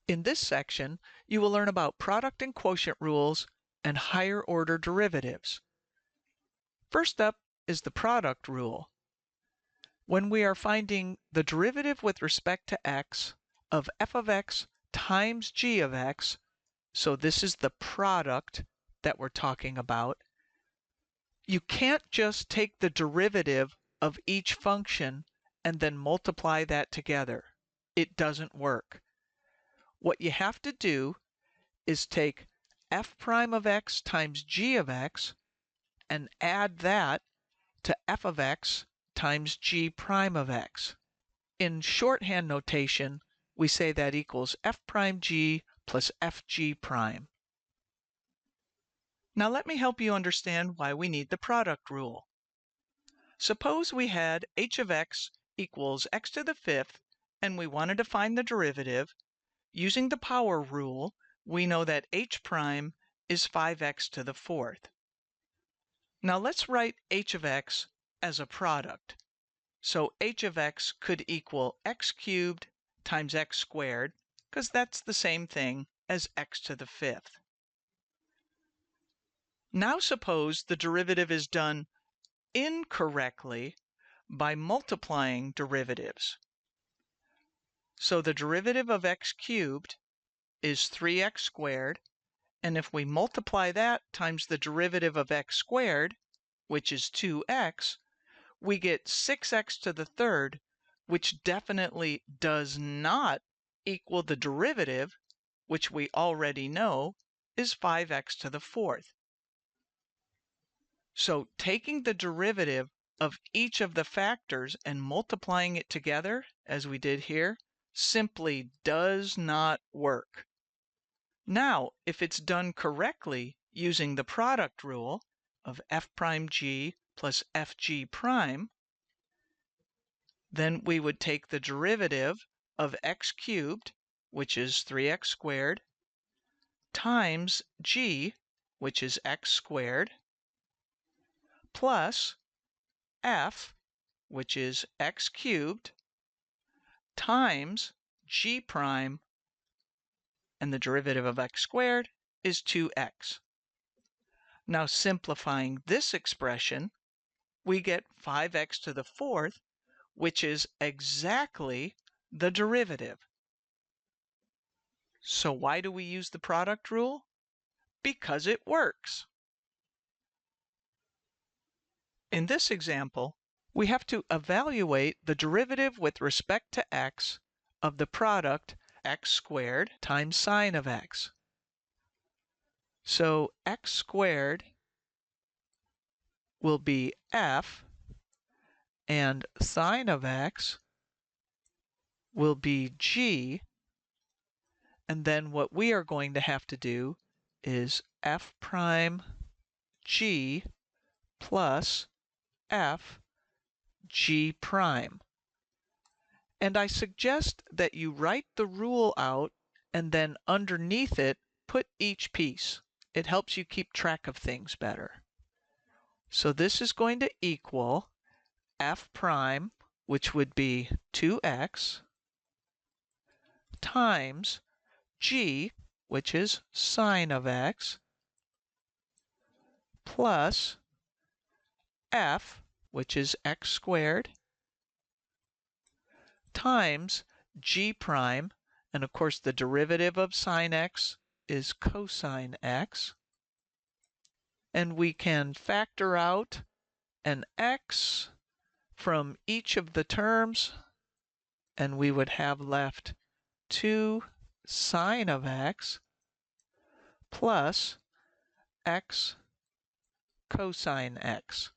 In this section, you will learn about product and quotient rules and higher order derivatives. First up is the product rule. When we are finding the derivative with respect to x of f of x times g of x, so this is the product that we're talking about, you can't just take the derivative of each function and then multiply that together. It doesn't work. What you have to do is take f prime of x times g of x and add that to f of x times g prime of x. In shorthand notation, we say that equals f prime g plus fg prime. Now let me help you understand why we need the product rule. Suppose we had h of x equals x to the fifth and we wanted to find the derivative. Using the power rule, we know that h prime is 5x to the fourth. Now let's write h of x as a product. So h of x could equal x cubed times x squared, because that's the same thing as x to the fifth. Now suppose the derivative is done incorrectly by multiplying derivatives. So the derivative of x cubed is 3x squared, and if we multiply that times the derivative of x squared, which is 2x, we get 6x to the third, which definitely does not equal the derivative, which we already know is 5x to the fourth. So taking the derivative of each of the factors and multiplying it together, as we did here, simply does not work. Now, if it's done correctly using the product rule of f prime g plus fg prime, then we would take the derivative of x cubed, which is 3x squared, times g, which is x squared, plus f, which is x cubed, times g prime, and the derivative of x squared is 2x. Now simplifying this expression, we get 5x to the fourth, which is exactly the derivative. So why do we use the product rule? Because it works. In this example, we have to evaluate the derivative with respect to x of the product x squared times sine of x. So x squared will be f, and sine of x will be g, and then what we are going to have to do is f prime g plus f g prime. And I suggest that you write the rule out and then underneath it put each piece. It helps you keep track of things better. So this is going to equal f prime, which would be 2x, times g, which is sine of x, plus f, which is x squared, times g prime, and of course the derivative of sine x is cosine x, and we can factor out an x from each of the terms, and we would have left 2 sine of x plus x cosine x.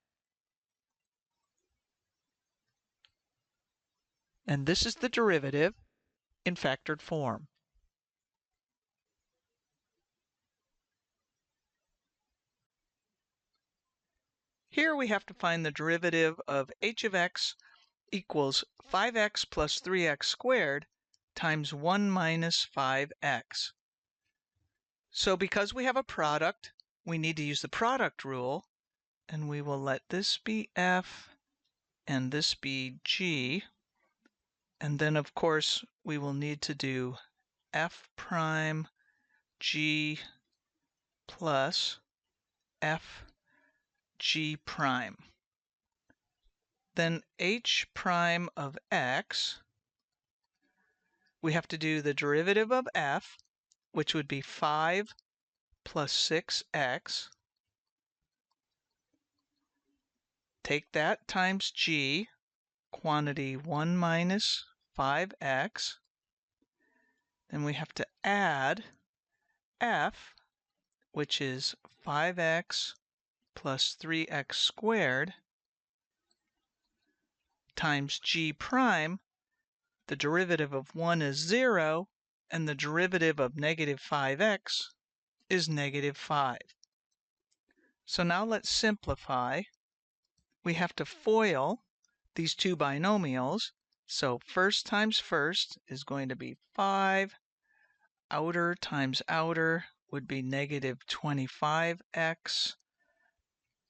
And this is the derivative in factored form. Here we have to find the derivative of h of x equals 5x plus 3x squared times 1 minus 5x. So because we have a product, we need to use the product rule, and we will let this be f and this be g. And then, of course, we will need to do f prime g plus f g prime. Then h prime of x, we have to do the derivative of f, which would be 5 plus 6x. Take that times g, quantity 1 minus 5x. Then we have to add f, which is 5x plus 3x squared, times g prime. The derivative of 1 is 0, and the derivative of negative 5x is negative 5. So now let's simplify. We have to FOIL these two binomials. So first times first is going to be 5. Outer times outer would be negative 25x.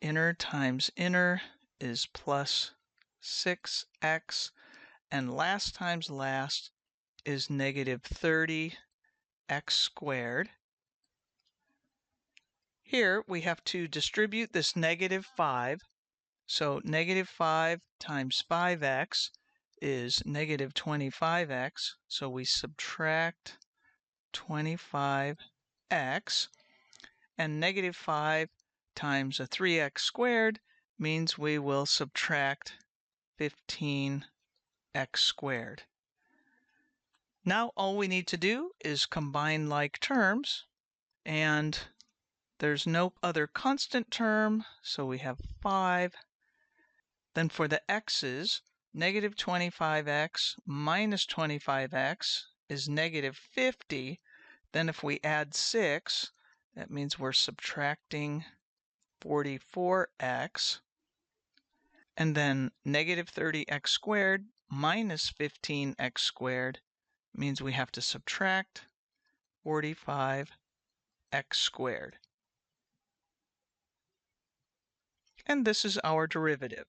Inner times inner is plus 6x. And last times last is negative 30x squared. Here we have to distribute this negative 5. So negative 5 times 5x is negative 25x. So we subtract 25x. And negative 5 times a 3x squared means we will subtract 15x squared. Now all we need to do is combine like terms, and there's no other constant term, so we have 5. Then for the x's, negative 25x minus 25x is negative 50. Then if we add 6, that means we're subtracting 44x. And then negative 30x squared minus 15x squared means we have to subtract 45x squared. And this is our derivative.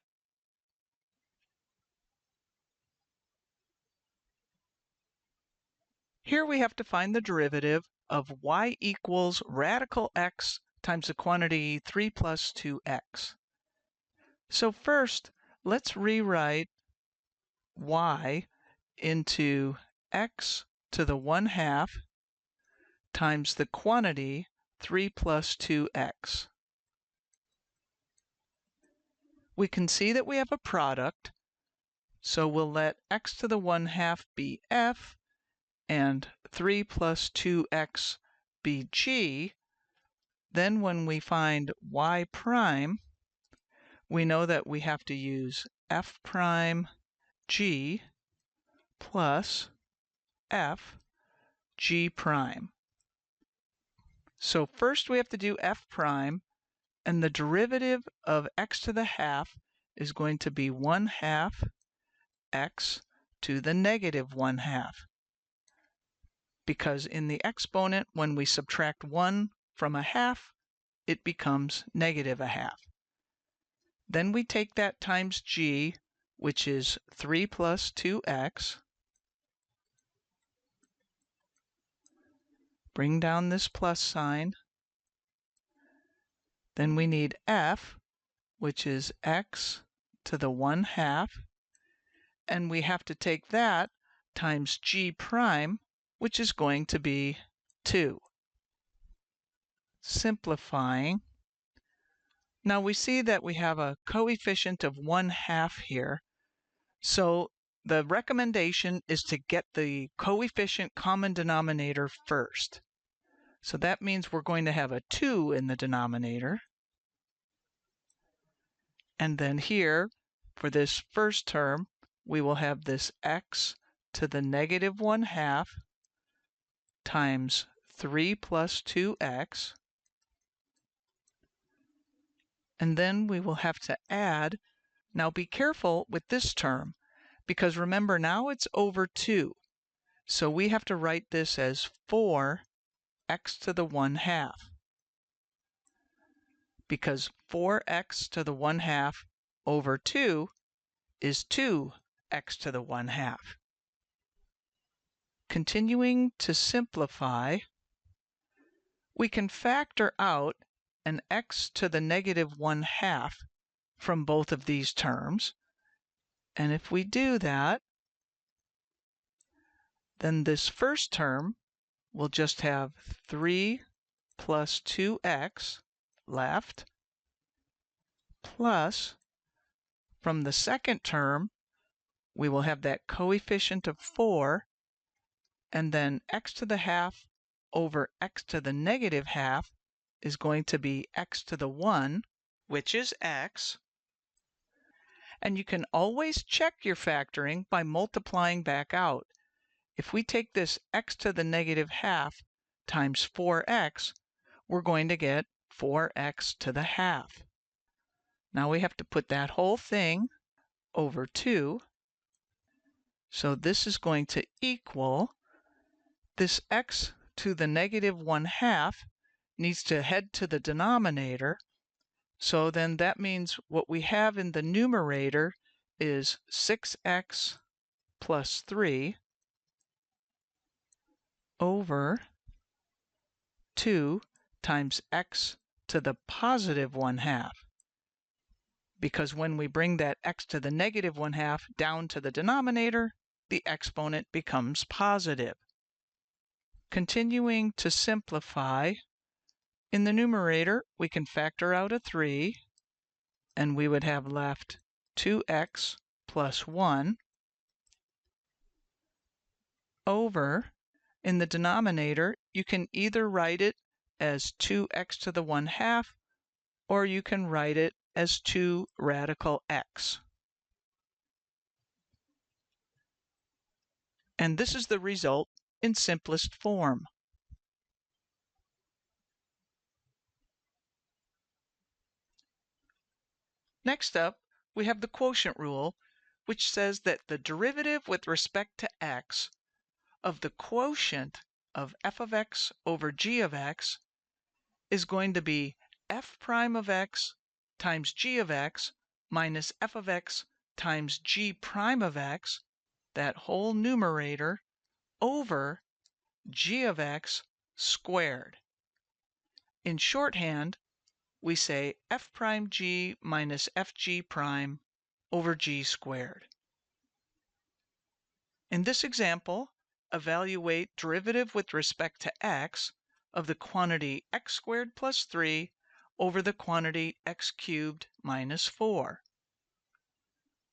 Here we have to find the derivative of y equals radical x times the quantity 3 plus 2x. So first, let's rewrite y into x to the 1/2 times the quantity 3 plus 2x. We can see that we have a product, so we'll let x to the 1/2 be f and 3 plus 2x be g. Then when we find y prime, we know that we have to use f prime g plus f g prime. So first we have to do f prime, and the derivative of x to the 1/2 is going to be 1/2 x to the negative 1/2. Because in the exponent, when we subtract 1 from 1/2, it becomes negative 1/2. Then we take that times g, which is 3 plus 2x. Bring down this plus sign. Then we need f, which is x to the 1/2. And we have to take that times g prime, which is going to be 2. Simplifying. Now we see that we have a coefficient of 1/2 here. So the recommendation is to get the coefficient common denominator first. So that means we're going to have a 2 in the denominator. And then here, for this first term, we will have this x to the negative 1/2 times 3 plus 2x. And then we will have to add. Now be careful with this term, because remember now it's over 2. So we have to write this as 4x to the 1/2. Because 4x to the 1/2 over 2 is 2x to the 1/2. Continuing to simplify, we can factor out an x to the negative 1/2 from both of these terms. And if we do that, then this first term will just have 3 plus 2x left, plus from the second term, we will have that coefficient of 4, and then x to the half over x to the negative half is going to be x to the 1, which is x. And you can always check your factoring by multiplying back out. If we take this x to the negative half times 4x, we're going to get 4x to the half. Now we have to put that whole thing over 2. So this is going to equal this x to the negative 1/2 needs to head to the denominator. So then that means what we have in the numerator is 6x plus 3 over 2 times x to the positive 1/2. Because when we bring that x to the negative 1/2 down to the denominator, the exponent becomes positive. Continuing to simplify, in the numerator, we can factor out a 3, and we would have left 2x plus 1 over, in the denominator, you can either write it as 2x to the 1/2, or you can write it as 2 radical x. And this is the result in simplest form. Next up, we have the quotient rule, which says that the derivative with respect to x of the quotient of f of x over g of x is going to be f prime of x times g of x minus f of x times g prime of x, that whole numerator, over g of x squared. In shorthand, we say f prime g minus fg prime over g squared. In this example, evaluate derivative with respect to x of the quantity x squared plus 3 over the quantity x cubed minus 4.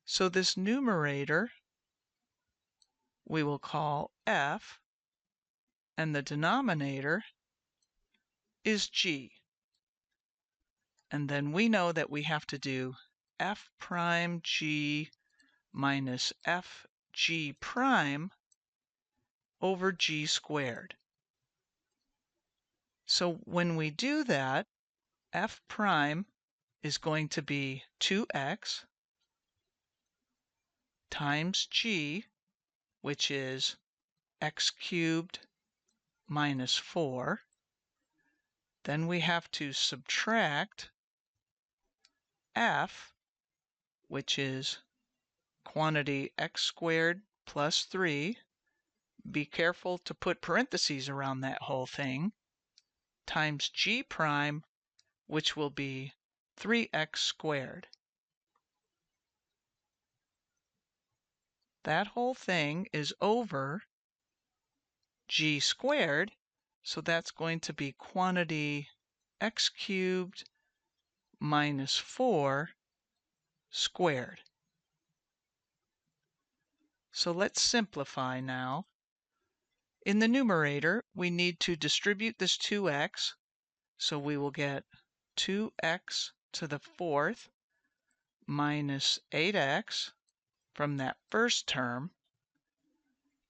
So this numerator we will call f, and the denominator is g. And then we know that we have to do f prime g minus fg prime over g squared. So when we do that, f prime is going to be 2x times g, which is x cubed minus 4. Then we have to subtract f, which is quantity x squared plus 3. Be careful to put parentheses around that whole thing, times g prime, which will be 3x squared. That whole thing is over g squared, so that's going to be quantity x cubed minus 4 squared. So let's simplify now. In the numerator, we need to distribute this 2x, so we will get 2x to the 4th minus 8x from that first term.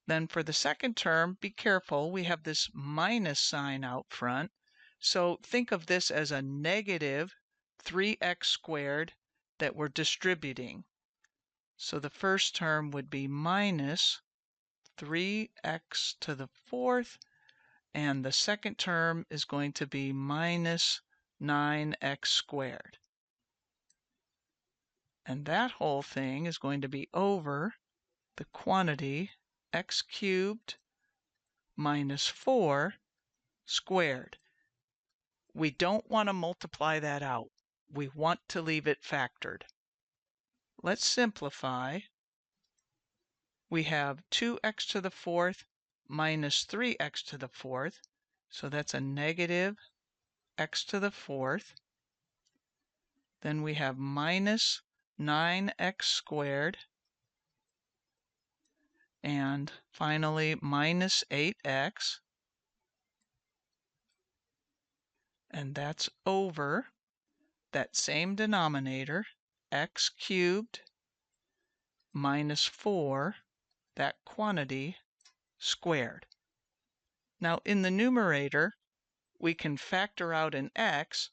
Then for the second term, be careful, we have this minus sign out front. So think of this as a negative 3x squared that we're distributing. So the first term would be minus 3x to the 4th, and the second term is going to be minus 9x squared. And that whole thing is going to be over the quantity x cubed minus 4 squared. We don't want to multiply that out. We want to leave it factored. Let's simplify. We have 2x to the fourth minus 3x to the fourth. So that's a negative x to the fourth. Then we have minus 9x squared. And finally, minus 8x. And that's over that same denominator, x cubed minus 4, that quantity, squared. Now, in the numerator, we can factor out an x,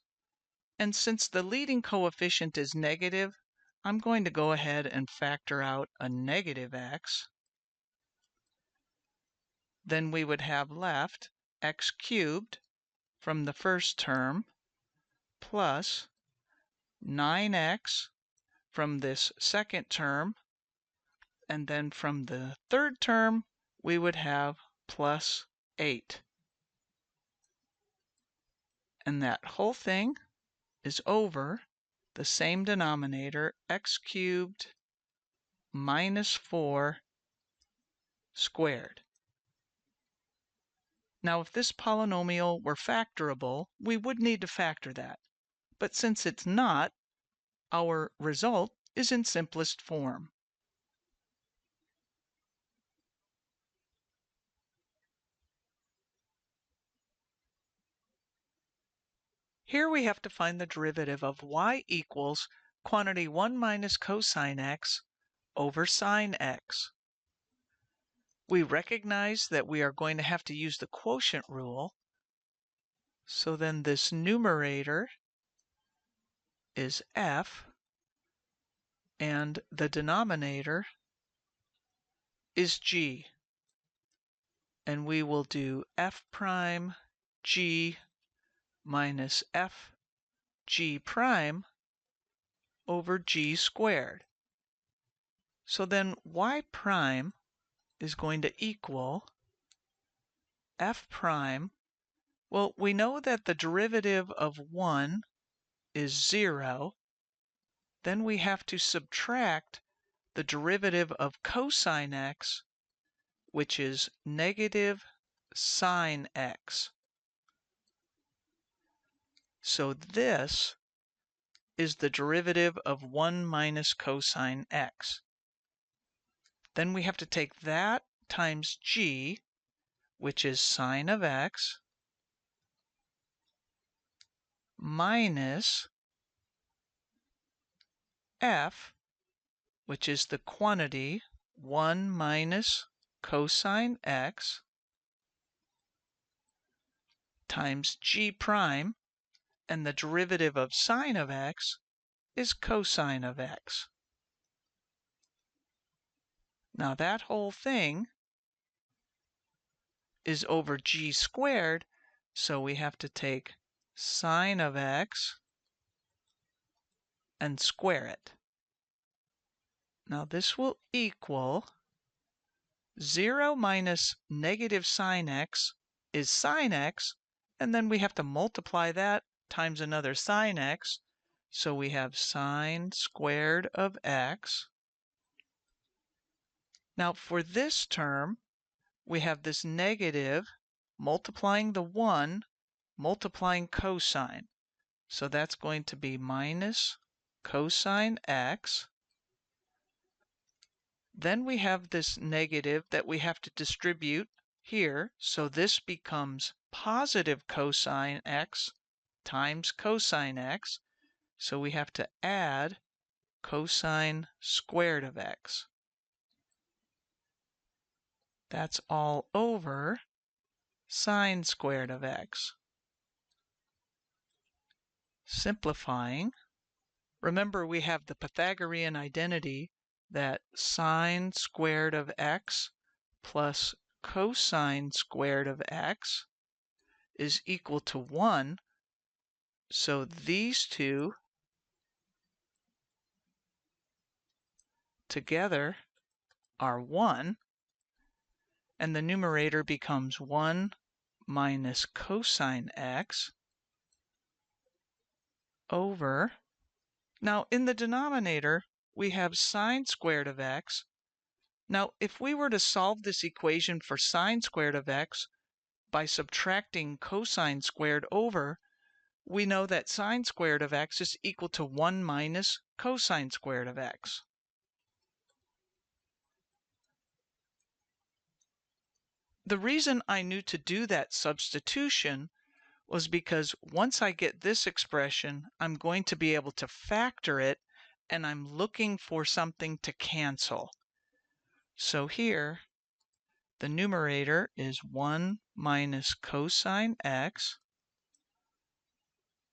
and since the leading coefficient is negative, I'm going to go ahead and factor out a negative x. Then we would have left x cubed from the first term plus 9x from this second term, and then from the third term, we would have plus 8. And that whole thing is over the same denominator, x cubed minus 4 squared. Now, if this polynomial were factorable, we would need to factor that. But since it's not, our result is in simplest form. Here we have to find the derivative of y equals quantity 1 minus cosine x over sine x. We recognize that we are going to have to use the quotient rule. So then this numerator is f, and the denominator is g. And we will do f prime g minus f g prime over g squared. So then y prime is going to equal f prime. Well, we know that the derivative of 1 is 0. Then we have to subtract the derivative of cosine x, which is negative sine x. So this is the derivative of 1 minus cosine x. Then we have to take that times g, which is sine of x, minus f, which is the quantity 1 minus cosine x, times g prime, and the derivative of sine of x is cosine of x. Now that whole thing is over g squared, so we have to take sine of x and square it. Now this will equal 0 minus negative sine x is sine x, and then we have to multiply that times another sine x. So we have sine squared of x. Now for this term, we have this negative multiplying the 1, multiplying cosine. So that's going to be minus cosine x. Then we have this negative that we have to distribute here. So this becomes positive cosine x times cosine x. So we have to add cosine squared of x. That's all over sine squared of x. Simplifying, remember we have the Pythagorean identity that sine squared of x plus cosine squared of x is equal to 1. So these two together are 1. and the numerator becomes 1 minus cosine x over, now in the denominator, we have sine squared of x. Now, if we were to solve this equation for sine squared of x by subtracting cosine squared over, we know that sine squared of x is equal to 1 minus cosine squared of x. The reason I knew to do that substitution was because once I get this expression, I'm going to be able to factor it, and I'm looking for something to cancel. So here, the numerator is 1 minus cosine x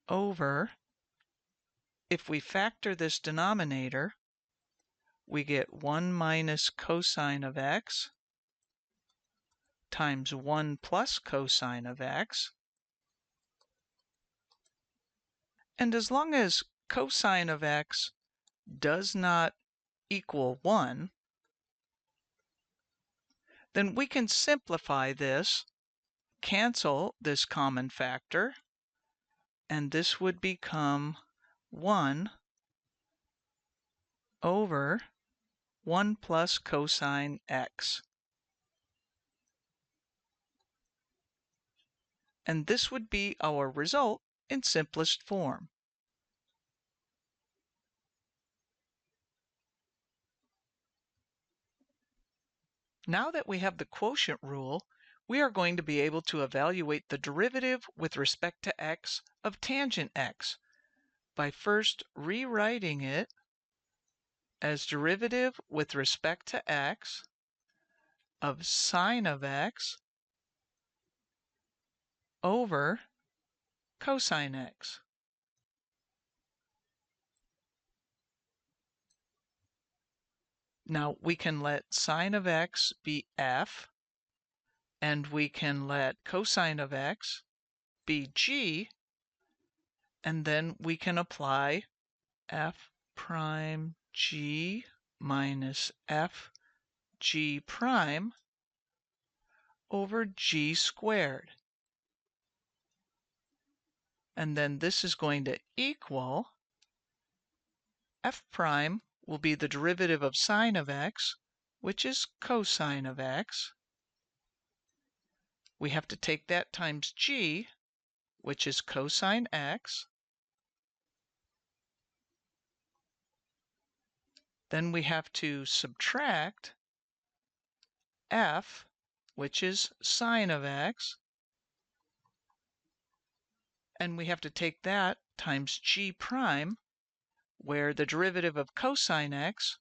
over, if we factor this denominator, we get 1 minus cosine of x times 1 plus cosine of x. And as long as cosine of x does not equal 1, then we can simplify this, cancel this common factor, and this would become 1 over 1 plus cosine x. And this would be our result in simplest form. Now that we have the quotient rule, we are going to be able to evaluate the derivative with respect to x of tangent x by first rewriting it as derivative with respect to x of sine of x over cosine x. Now we can let sine of x be f, and we can let cosine of x be g, and then we can apply f prime g minus f g prime over g squared. And then this is going to equal f prime will be the derivative of sine of x, which is cosine of x. We have to take that times g, which is cosine x. Then we have to subtract f, which is sine of x. And we have to take that times g prime, where the derivative of cosine x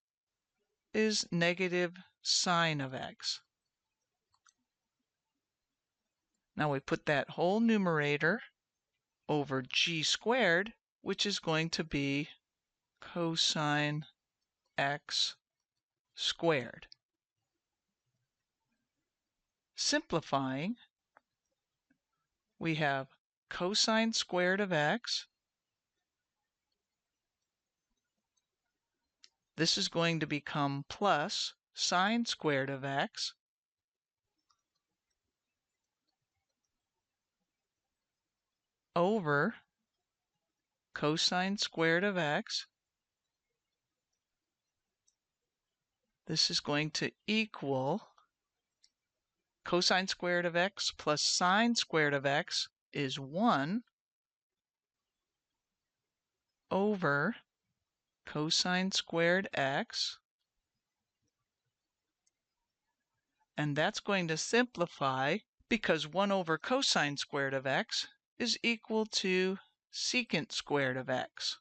is negative sine of x. Now we put that whole numerator over g squared, which is going to be cosine x squared. Simplifying, we have cosine squared of x. This is going to become plus sine squared of x over cosine squared of x. This is going to equal cosine squared of x plus sine squared of x is 1 over cosine squared x. And that's going to simplify because 1 over cosine squared of x is equal to secant squared of x.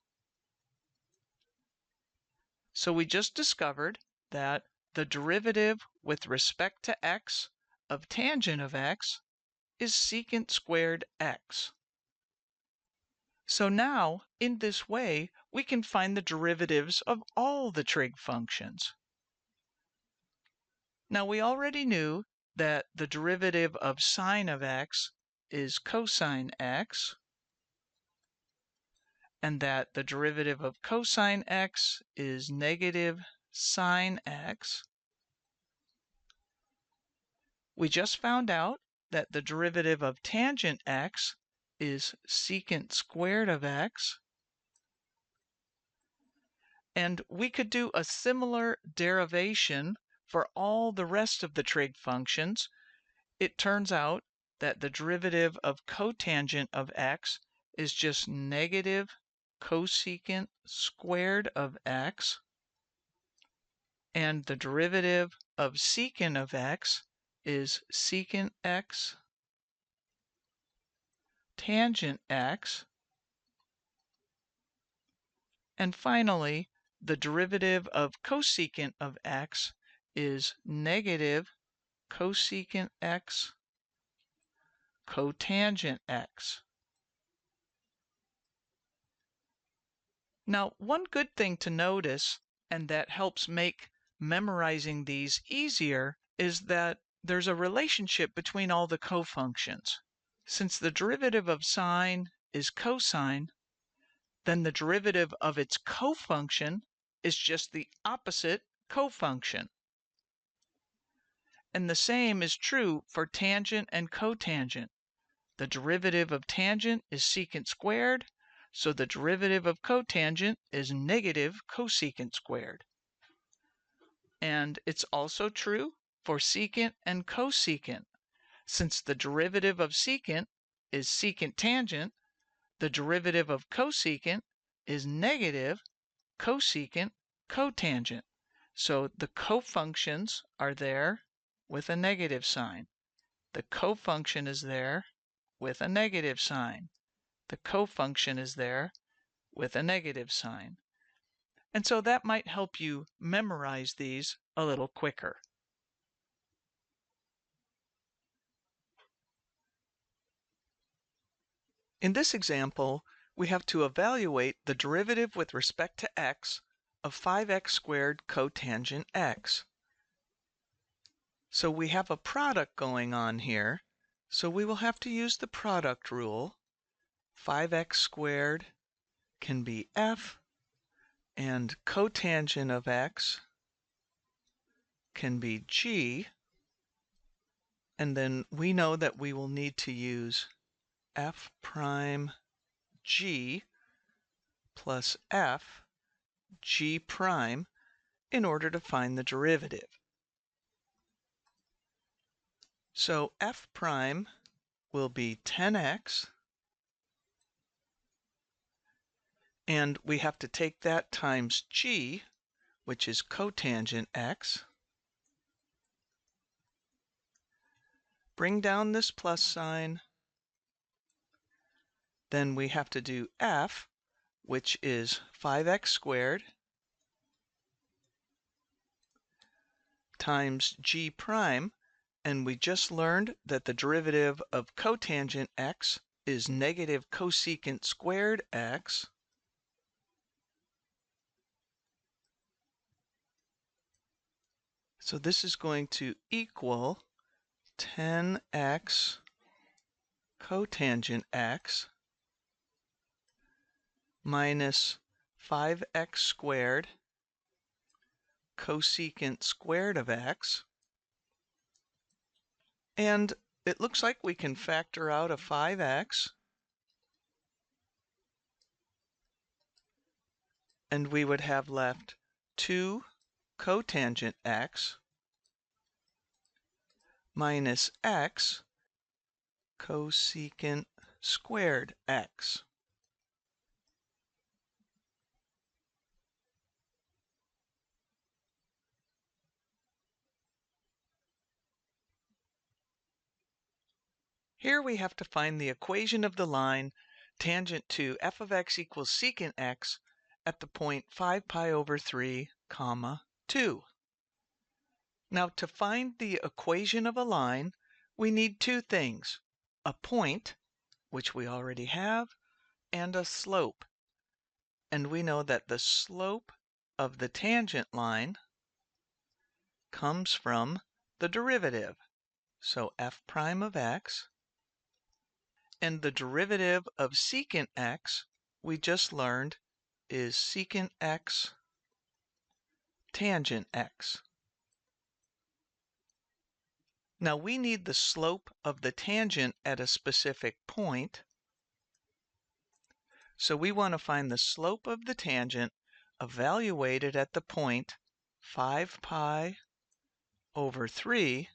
So we just discovered that the derivative with respect to x of tangent of x is secant squared x. So now, in this way, we can find the derivatives of all the trig functions. Now, we already knew that the derivative of sine of x is cosine x, and that the derivative of cosine x is negative sine x. We just found out that the derivative of tangent x is secant squared of x. And we could do a similar derivation for all the rest of the trig functions. It turns out that the derivative of cotangent of x is just negative cosecant squared of x. And the derivative of secant of x is secant x tangent x. And finally, the derivative of cosecant of x is negative cosecant x cotangent x. Now, one good thing to notice, and that helps make memorizing these easier, is that there's a relationship between all the cofunctions. Since the derivative of sine is cosine, then the derivative of its cofunction is just the opposite cofunction. And the same is true for tangent and cotangent. The derivative of tangent is secant squared, so the derivative of cotangent is negative cosecant squared. And it's also true for secant and cosecant. Since the derivative of secant is secant tangent, the derivative of cosecant is negative cosecant cotangent. So the cofunctions are there with a negative sign. The cofunction is there with a negative sign. The cofunction is there with a negative sign. And so that might help you memorize these a little quicker. In this example, we have to evaluate the derivative with respect to x of 5x squared cotangent x. So we have a product going on here, so we will have to use the product rule. 5x squared can be f, and cotangent of x can be g. And then we know that we will need to use f prime g plus f g prime in order to find the derivative. So f prime will be 10x, and we have to take that times g, which is cotangent x. Bring down this plus sign. Then we have to do f, which is 5x squared times g prime, and we just learned that the derivative of cotangent x is negative cosecant squared x. So this is going to equal 10x cotangent x minus 5x squared cosecant squared of x. And it looks like we can factor out a 5x. And we would have left 2 cotangent x minus x cosecant squared x. Here we have to find the equation of the line tangent to f of x equals secant x at the point 5 pi over 3, 2. Now, to find the equation of a line, we need two things: a point, which we already have, and a slope. And we know that the slope of the tangent line comes from the derivative, so f prime of x. And the derivative of secant x, we just learned, is secant x tangent x. Now we need the slope of the tangent at a specific point. So we want to find the slope of the tangent evaluated at the point 5 pi over 3,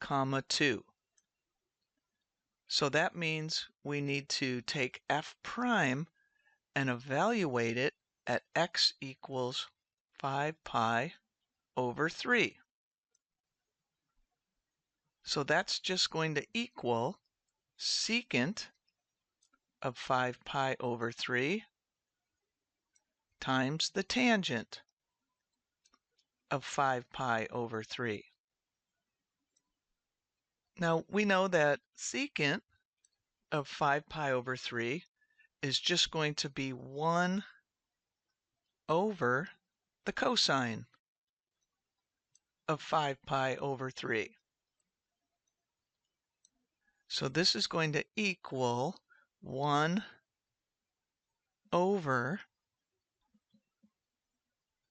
comma 2. So that means we need to take f prime and evaluate it at x equals 5 pi over 3. So that's just going to equal secant of 5 pi over 3 times the tangent of 5 pi over 3. Now we know that secant of 5 pi over 3 is just going to be 1 over the cosine of 5 pi over 3. So this is going to equal 1 over.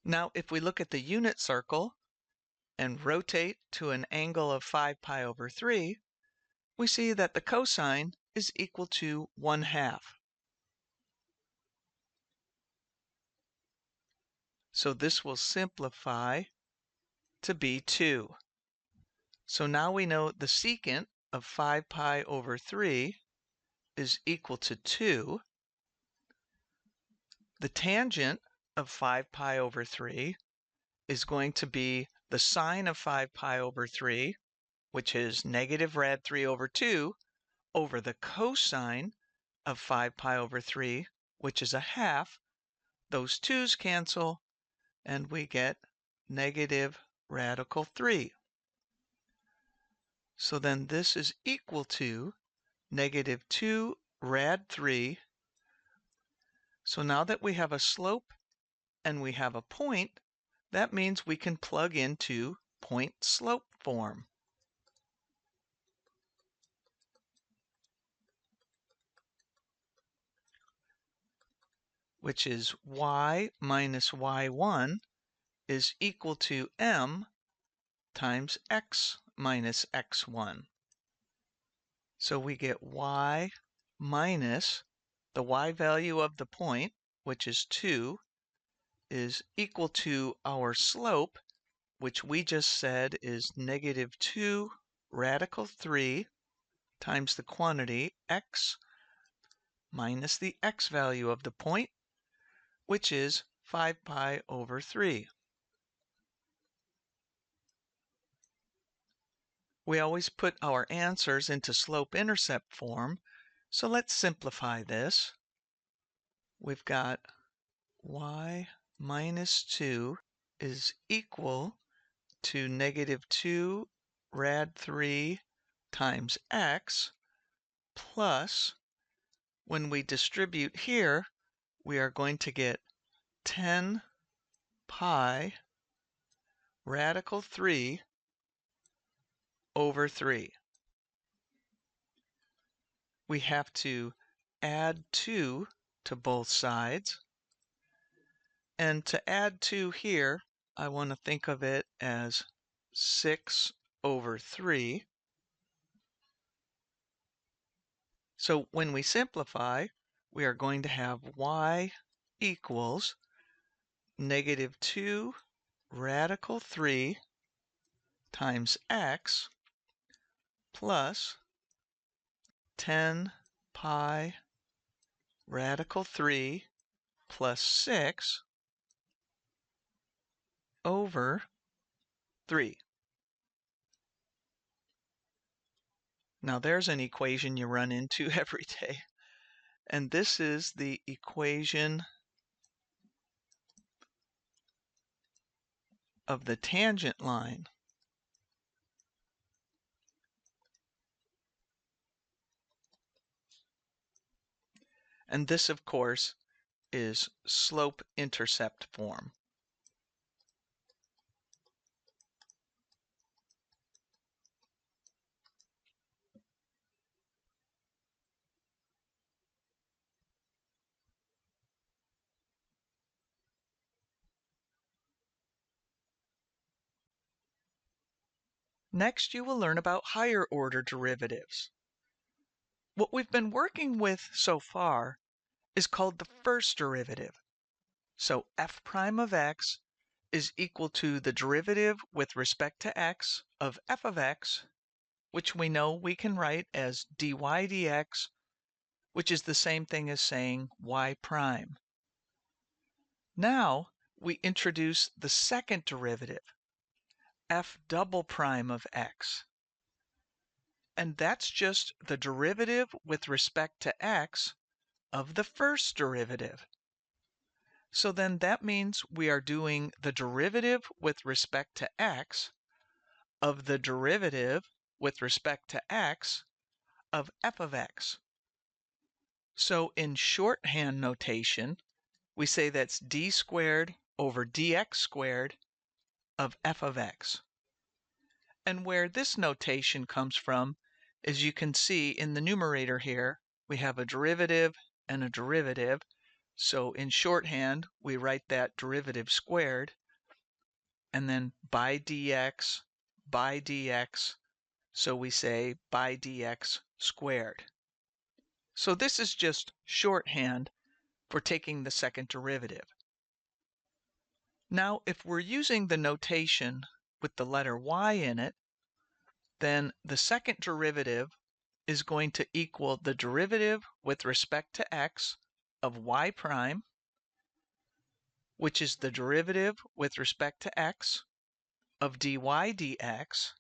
Now if we look at the unit circle and rotate to an angle of 5 pi over 3, we see that the cosine is equal to 1/2. So this will simplify to be 2. So now we know the secant of 5 pi over 3 is equal to 2. The tangent of 5 pi over 3 is going to be the sine of 5 pi over 3, which is negative rad 3 over 2, over the cosine of 5 pi over 3, which is 1/2. Those 2's cancel, and we get negative radical 3. So then this is equal to negative 2 rad 3. So now that we have a slope and we have a point, that means we can plug into point-slope form. Which is y minus y1 is equal to m times x minus x1. So we get y minus the y value of the point, which is 2, is equal to our slope, which we just said is negative 2 radical 3 times the quantity x minus the x value of the point, which is 5 pi over 3. We always put our answers into slope-intercept form, so let's simplify this. We've got y minus 2 is equal to negative 2 rad 3 times x plus, when we distribute here, we are going to get 10 pi radical 3 over 3. We have to add 2 to both sides. And to add 2 here, I want to think of it as 6 over 3. So when we simplify, we are going to have y equals negative 2 radical 3 times x plus 10 pi radical 3 plus 6 over 3. Now there's an equation you run into every day, and this is the equation of the tangent line. And this, of course, is slope-intercept form. Next, you will learn about higher order derivatives. What we've been working with so far is called the first derivative. So f prime of x is equal to the derivative with respect to x of f of x, which we know we can write as dy dx, which is the same thing as saying y prime. Now we introduce the second derivative, f double prime of x. And that's just the derivative with respect to x of the first derivative. So then that means we are doing the derivative with respect to x of the derivative with respect to x of f of x. So in shorthand notation, we say that's d squared over dx squared of f of x. And where this notation comes from, as you can see in the numerator here, we have a derivative and a derivative. So in shorthand, we write that derivative squared, and then by dx, so we say by dx squared. So this is just shorthand for taking the second derivative. Now, if we're using the notation with the letter y in it, then the second derivative is going to equal the derivative with respect to x of y prime, which is the derivative with respect to x of dy dx.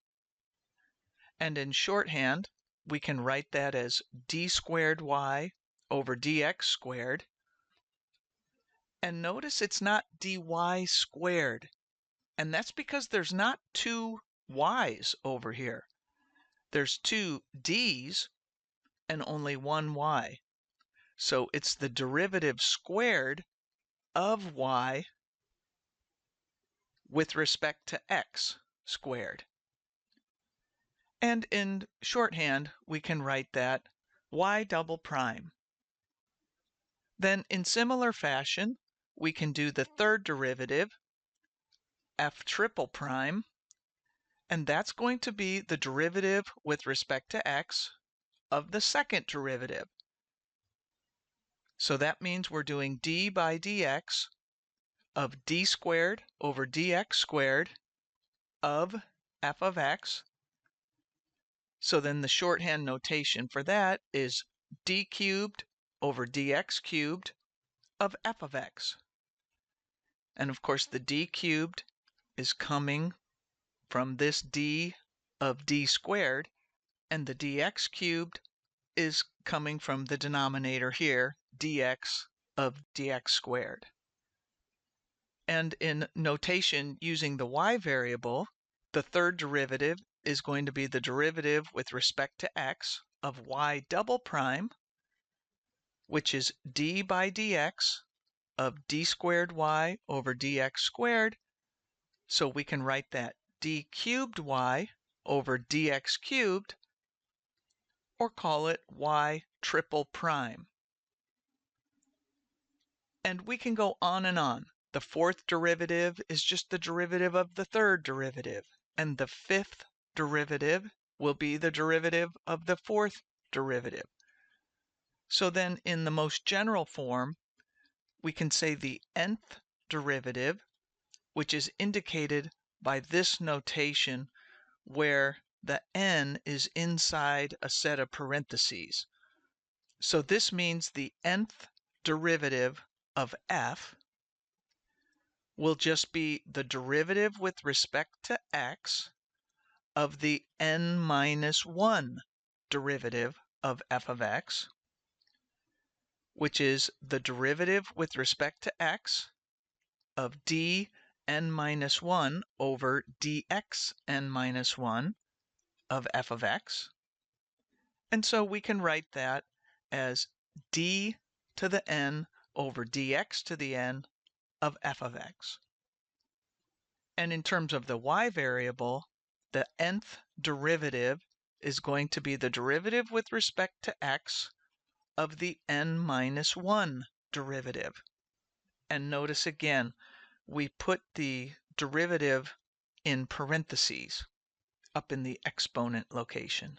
And in shorthand, we can write that as d squared y over dx squared. And notice it's not dy squared. And that's because there's not two y's over here. There's two d's and only one y. So it's the derivative squared of y with respect to x squared. And in shorthand, we can write that y double prime. Then in similar fashion, we can do the third derivative, f triple prime, and that's going to be the derivative with respect to x of the second derivative. So that means we're doing d by dx of d squared over dx squared of f of x. So then the shorthand notation for that is d cubed over dx cubed of f of x. And of course the d cubed is coming from this d of d squared, and the dx cubed is coming from the denominator here, dx of dx squared. And in notation using the y variable, the third derivative is going to be the derivative with respect to x of y double prime, which is d by dx of d squared y over dx squared. So we can write that d cubed y over dx cubed, or call it y triple prime. And we can go on and on. The fourth derivative is just the derivative of the third derivative, and the fifth derivative will be the derivative of the fourth derivative. So then in the most general form, we can say the nth derivative, which is indicated by this notation where the n is inside a set of parentheses. So this means the nth derivative of f will just be the derivative with respect to x of the n minus 1 derivative of f of x, which is the derivative with respect to x of d n minus 1 over dx n minus 1 of f of x. And so we can write that as d to the n over dx to the n of f of x. And in terms of the y variable, the nth derivative is going to be the derivative with respect to x of the n minus 1 derivative. And notice again, we put the derivative in parentheses up in the exponent location.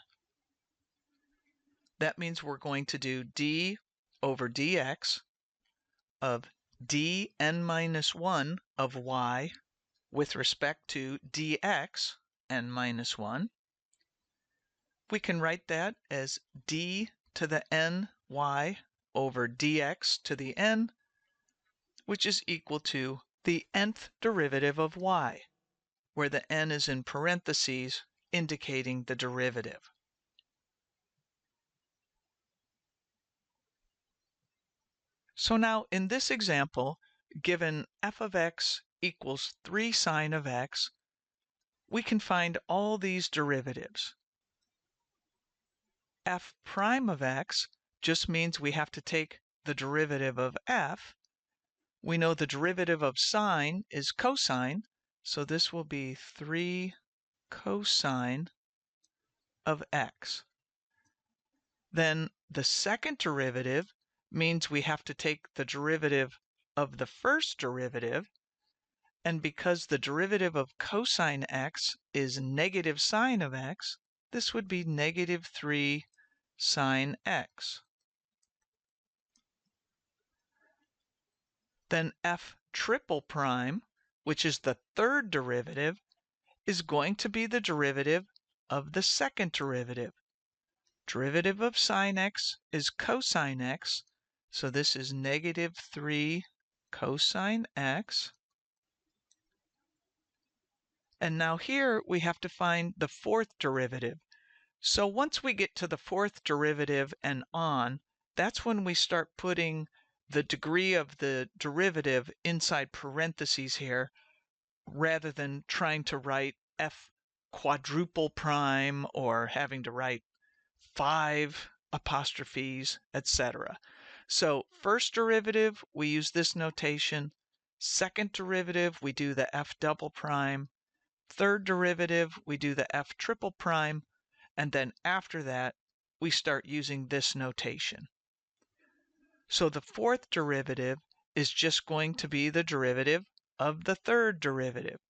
That means we're going to do d over dx of dn minus 1 of y with respect to dx n minus 1. We can write that as d to the n y over dx to the n, which is equal to the nth derivative of y, where the n is in parentheses indicating the derivative. So now in this example, given f of x equals 3 sine of x, we can find all these derivatives. F prime of x just means we have to take the derivative of f. We know the derivative of sine is cosine, so this will be 3 cosine of x. Then the second derivative means we have to take the derivative of the first derivative, and because the derivative of cosine x is negative sine of x, this would be negative 3 sine x. Then f triple prime, which is the third derivative, is going to be the derivative of the second derivative. Derivative of sine x is cosine x, so this is negative 3 cosine x. And now here we have to find the fourth derivative. So once we get to the fourth derivative and on, that's when we start putting the degree of the derivative inside parentheses here, rather than trying to write f quadruple prime or having to write 5 apostrophes, etc. So first derivative, we use this notation. Second derivative, we do the f double prime. Third derivative, we do the f triple prime. And then after that, we start using this notation. So the fourth derivative is just going to be the derivative of the third derivative.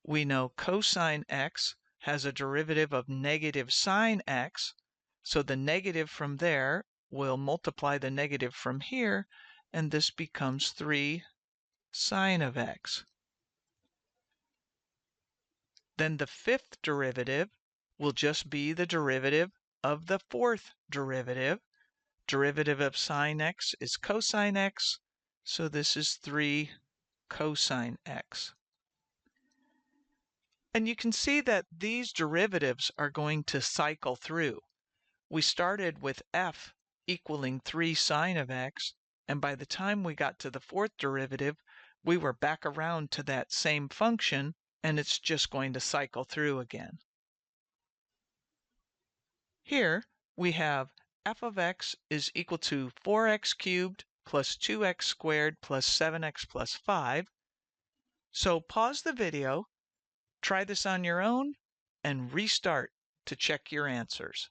We know cosine x has a derivative of negative sine x, so the negative from there will multiply the negative from here, and this becomes 3 sine of x. Then the fifth derivative will just be the derivative of the fourth derivative. Derivative of sine x is cosine x, so this is 3 cosine x. And you can see that these derivatives are going to cycle through. We started with f equaling 3 sine of x, and by the time we got to the fourth derivative, we were back around to that same function, and it's just going to cycle through again. Here we have f of x is equal to 4x cubed plus 2x squared plus 7x plus 5. So pause the video, try this on your own, and restart to check your answers.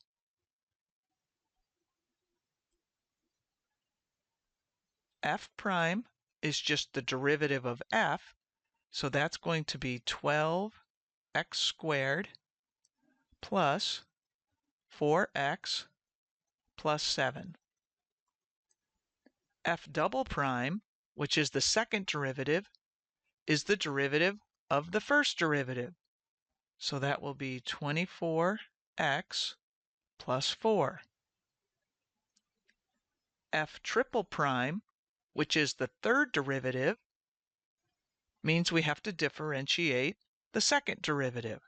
F prime is just the derivative of f, so that's going to be 12x squared plus 4x plus 7. F double prime, which is the second derivative, is the derivative of the first derivative. So that will be 24x plus 4. F triple prime, which is the third derivative, means we have to differentiate the second derivative.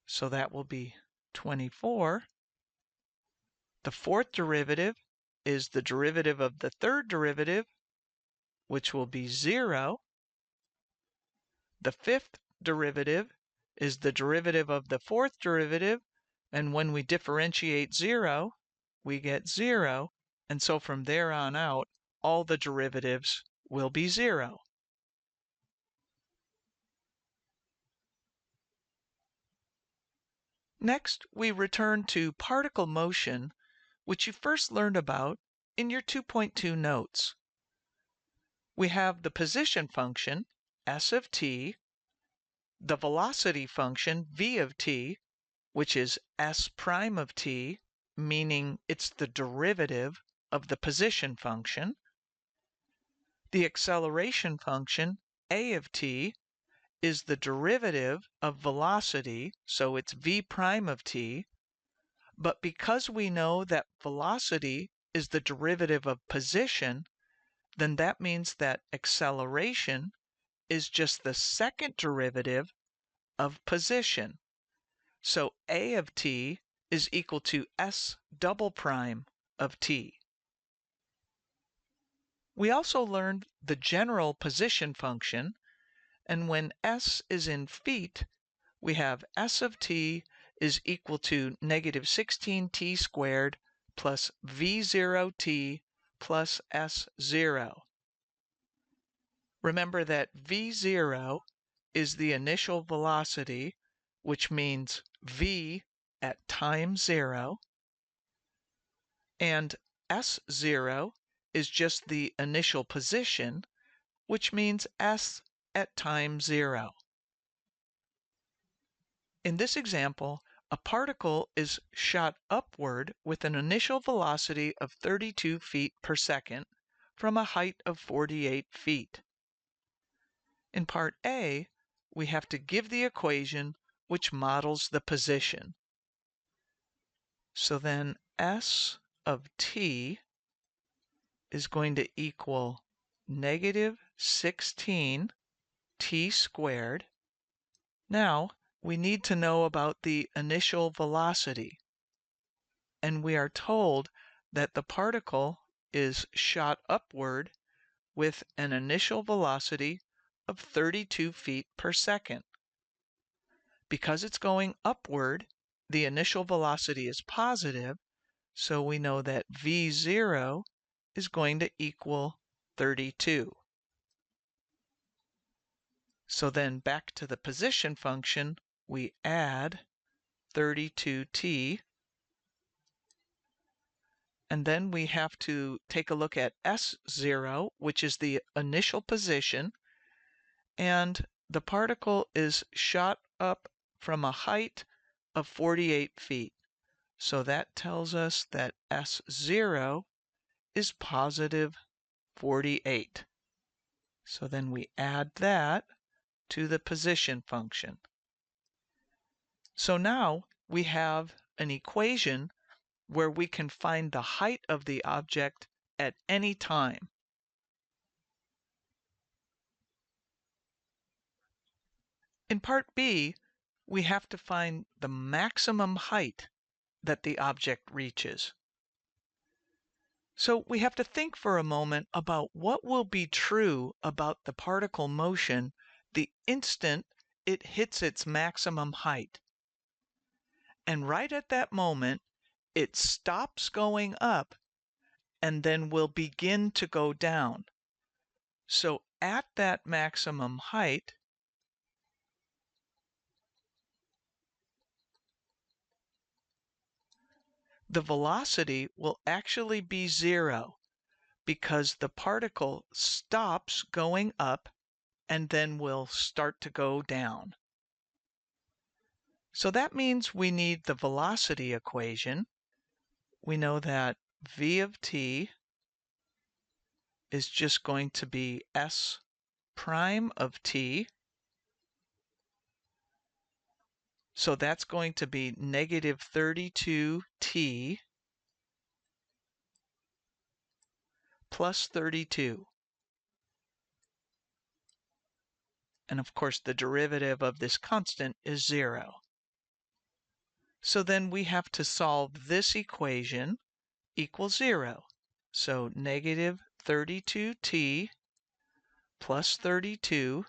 So that will be 24. The fourth derivative is the derivative of the third derivative, which will be 0. The fifth derivative is the derivative of the fourth derivative, and when we differentiate 0, we get 0, and so from there on out, all the derivatives will be 0. Next, we return to particle motion, which you first learned about in your 2.2 notes. We have the position function, s of t, the velocity function v of t, which is s prime of t, meaning it's the derivative of the position function. The acceleration function a of t is the derivative of velocity, so it's v prime of t. But because we know that velocity is the derivative of position, then that means that acceleration is just the second derivative of position. So a of t is equal to s double prime of t. We also learned the general position function, and when s is in feet, we have s of t is equal to negative 16t squared plus v0t plus s0. Remember that v0 is the initial velocity, which means v at time 0, and s0 is just the initial position, which means s at time 0. In this example, a particle is shot upward with an initial velocity of 32 feet per second from a height of 48 feet. In part A, we have to give the equation which models the position. So then s of t is going to equal negative 16 t squared. Now, we need to know about the initial velocity. And we are told that the particle is shot upward with an initial velocity of 32 feet per second. Because it's going upward, the initial velocity is positive, so we know that v0 is going to equal 32. So then back to the position function, we add 32t, and then we have to take a look at s0, which is the initial position, and the particle is shot up from a height of 48 feet. So that tells us that s0 is positive 48. So then we add that to the position function. So now we have an equation where we can find the height of the object at any time. In part B, we have to find the maximum height that the object reaches. So we have to think for a moment about what will be true about the particle motion the instant it hits its maximum height. And right at that moment, it stops going up and then will begin to go down. So at that maximum height, the velocity will actually be 0 because the particle stops going up and then will start to go down. So that means we need the velocity equation. We know that v of t is just going to be s prime of t. So that's going to be negative 32t plus 32. And of course, the derivative of this constant is 0. So then we have to solve this equation equals 0. So negative 32t plus 32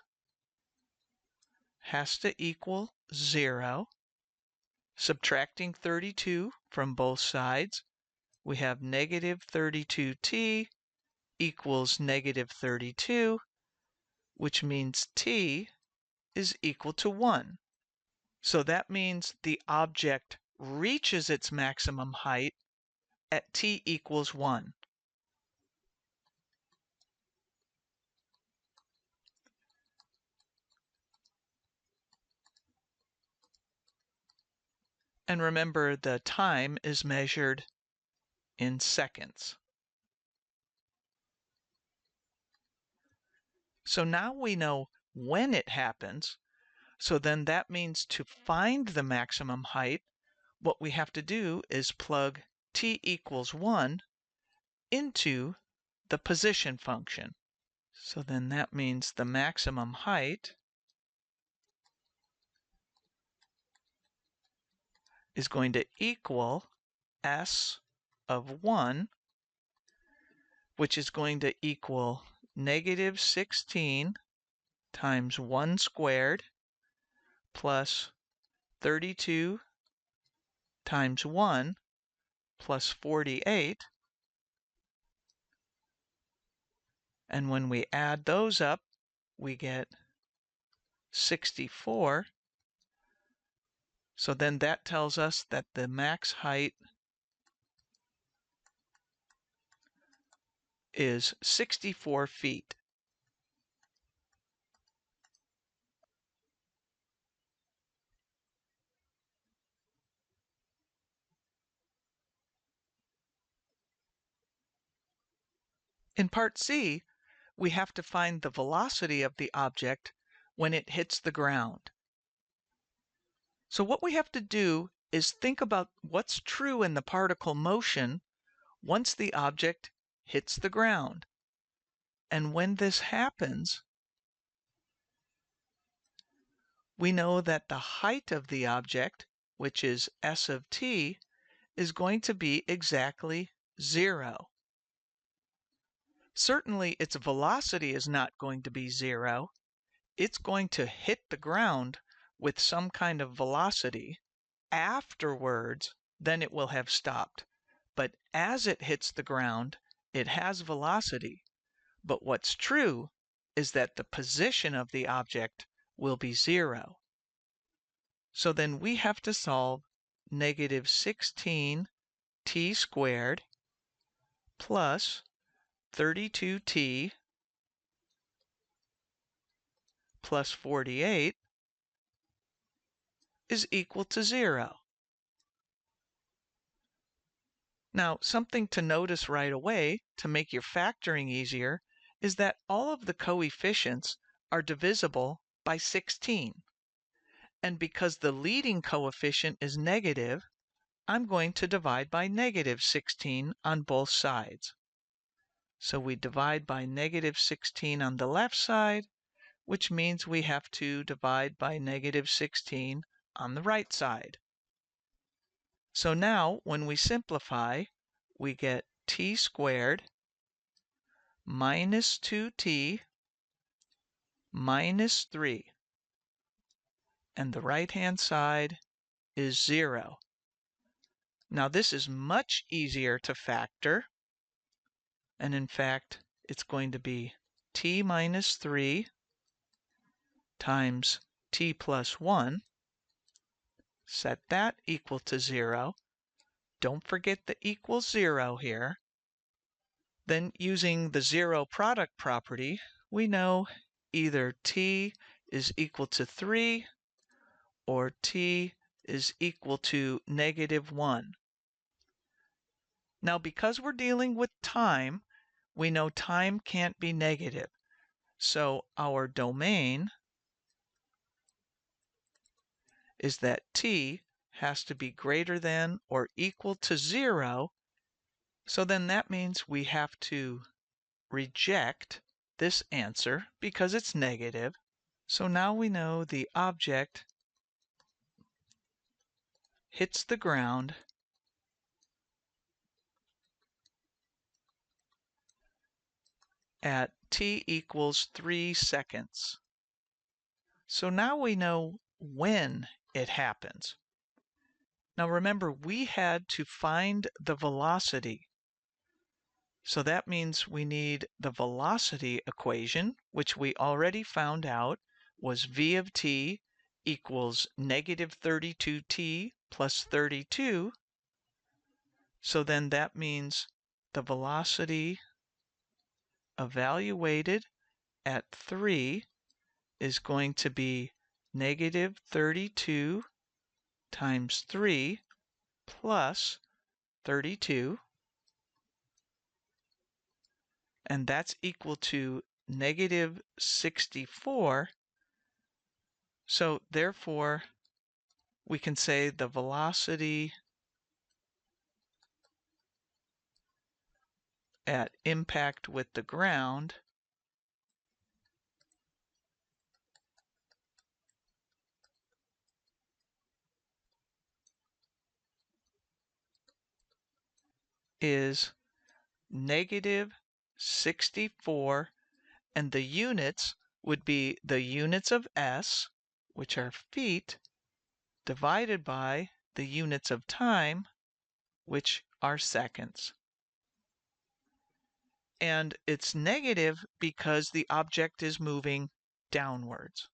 has to equal 0. Subtracting 32 from both sides, we have negative 32t equals negative 32, which means t is equal to 1. So that means the object reaches its maximum height at t equals 1. And remember, the time is measured in seconds. So now we know when it happens. So then that means to find the maximum height, what we have to do is plug t equals 1 into the position function. So then that means the maximum height is going to equal s of 1, which is going to equal negative 16 times 1 squared plus 32 times 1 plus 48. And when we add those up, we get 64. So then that tells us that the max height is 64 feet. In part C, we have to find the velocity of the object when it hits the ground. So what we have to do is think about what's true in the particle motion once the object hits the ground. And when this happens, we know that the height of the object, which is s of t, is going to be exactly 0. Certainly its velocity is not going to be 0. It's going to hit the ground with some kind of velocity. Afterwards, then it will have stopped. But as it hits the ground, it has velocity. But what's true is that the position of the object will be 0. So then we have to solve negative 16 t squared plus 32t plus 48 is equal to 0. Now, something to notice right away to make your factoring easier is that all of the coefficients are divisible by 16. And because the leading coefficient is negative, I'm going to divide by negative 16 on both sides. So we divide by negative 16 on the left side, which means we have to divide by negative 16 on the right side. So now, when we simplify, we get t squared minus 2t minus 3. And the right-hand side is 0. Now this is much easier to factor. And in fact, it's going to be t minus 3 times t plus 1. Set that equal to 0. Don't forget the equals 0 here. Then using the zero product property, we know either t is equal to 3 or t is equal to negative 1. Now, because we're dealing with time, we know time can't be negative. So our domain is that t has to be greater than or equal to 0. So then that means we have to reject this answer because it's negative. So now we know the object hits the ground at t equals 3 seconds. So now we know when it happens. Now remember, we had to find the velocity. So that means we need the velocity equation, which we already found out was v of t equals negative 32t plus 32. So then that means the velocity evaluated at 3 is going to be negative 32 times 3 plus 32, and that's equal to negative 64. So therefore, we can say the velocity at impact with the ground is negative 64, and the units would be the units of s, which are feet, divided by the units of time, which are seconds. And it's negative because the object is moving downwards.